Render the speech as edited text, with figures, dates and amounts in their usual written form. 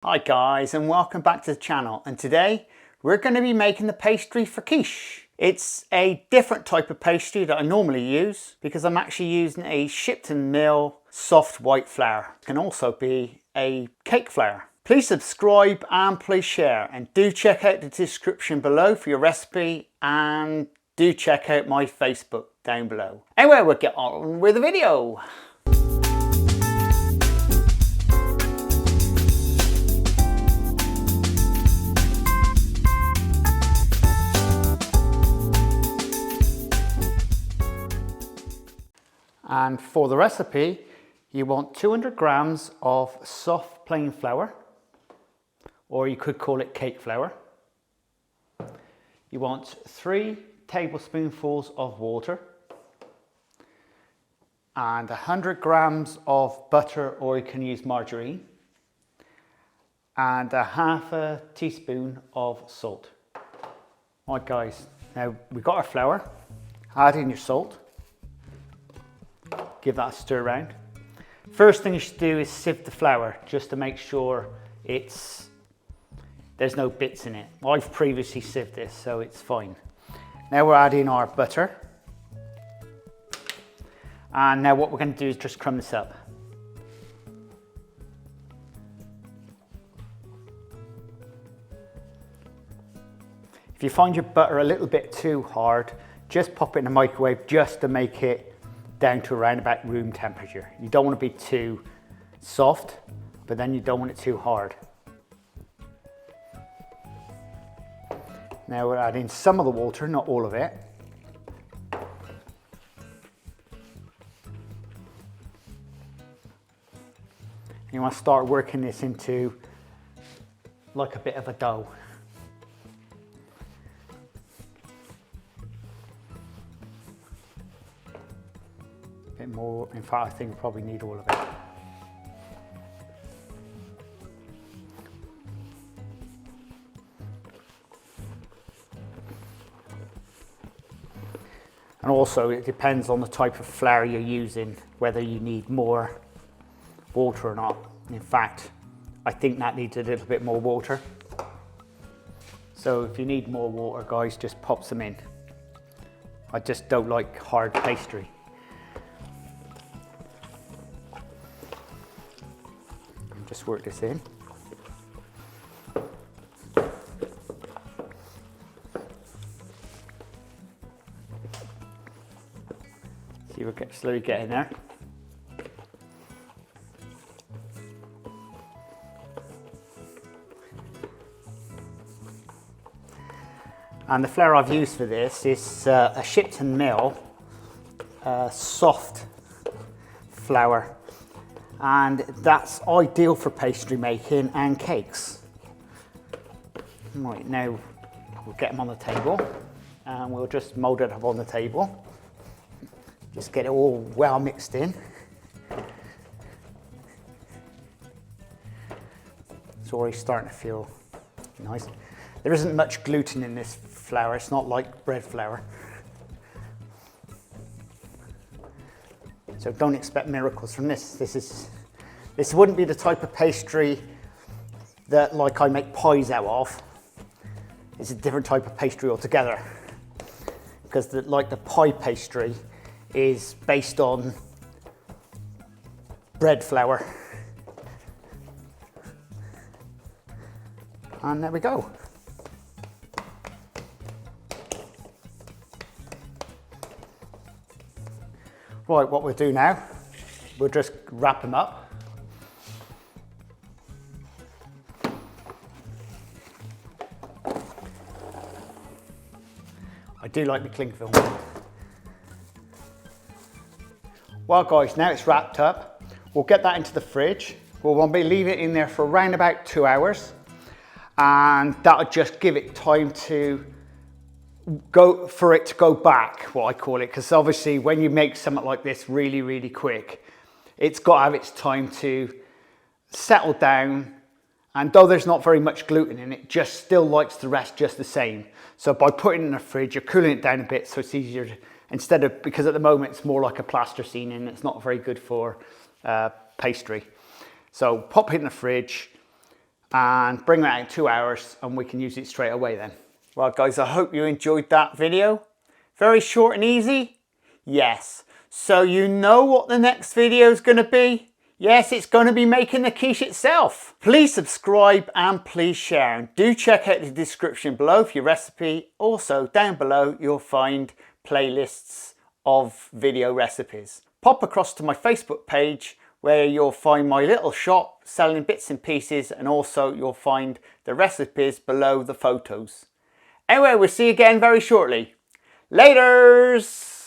Hi guys, and welcome back to the channel, and today we're going to be making the pastry for quiche. It's a different type of pastry that I normally use because I'm actually using a Shipton mill soft white flour. It can also be a cake flour. Please subscribe and please share, and do check out the description below for your recipe, and do check out my Facebook down below. Anyway, we'll get on with the video. And for the recipe, you want 200 grams of soft plain flour, or you could call it cake flour. You want 3 tablespoonfuls of water and 100 grams of butter, or you can use margarine, and half a teaspoon of salt. Right guys, now we've got our flour. Add in your salt. Give that a stir around. First thing you should do is sieve the flour just to make sure there's no bits in it. I've previously sieved this, so it's fine. Now we're adding our butter. And now what we're going to do is just crumb this up. If you find your butter a little bit too hard, just pop it in the microwave just to make it down to around about room temperature. You don't want to be too soft, but then you don't want it too hard. Now we're adding some of the water, not all of it. You want to start working this into like a bit of a dough. Bit more, in fact I think we probably need all of it. And also it depends on the type of flour you're using, whether you need more water or not. In fact, I think that needs a little bit more water. So if you need more water, guys, just pop some in. I just don't like hard pastry. Just work this in. See, we're slowly getting there. And the flour I've used for this is a Shipton mill soft flour. And that's ideal for pastry making and cakes. Right, now we'll get them on the table and we'll just mold it up on the table. Just get it all well mixed in. It's already starting to feel nice. There isn't much gluten in this flour, it's not like bread flour. So don't expect miracles from this. This wouldn't be the type of pastry that like I make pies out of. It's a different type of pastry altogether. Because the pie pastry is based on bread flour. And there we go. Right, what we'll do now, we'll just wrap them up. I do like the cling film. Well guys, now it's wrapped up. We'll get that into the fridge. We'll leave it in there for around about 2 hours. And that'll just give it time to for it to go back, what I call it, because obviously when you make something like this really, really quick, it's got to have its time to settle down, and though there's not very much gluten in it, just still likes the rest just the same. So by putting it in the fridge, you're cooling it down a bit so it's easier to, instead of, because at the moment it's more like a plasticine and it's not very good for pastry. So pop it in the fridge, and bring it out in 2 hours and we can use it straight away then. Well guys, I hope you enjoyed that video. Very short and easy. Yes. So you know what the next video is going to be? Yes, it's going to be making the quiche itself. Please subscribe and please share. And do check out the description below for your recipe. Also down below you'll find playlists of video recipes. Pop across to my Facebook page where you'll find my little shop selling bits and pieces, and also you'll find the recipes below the photos. Anyway, we'll see you again very shortly. Laters!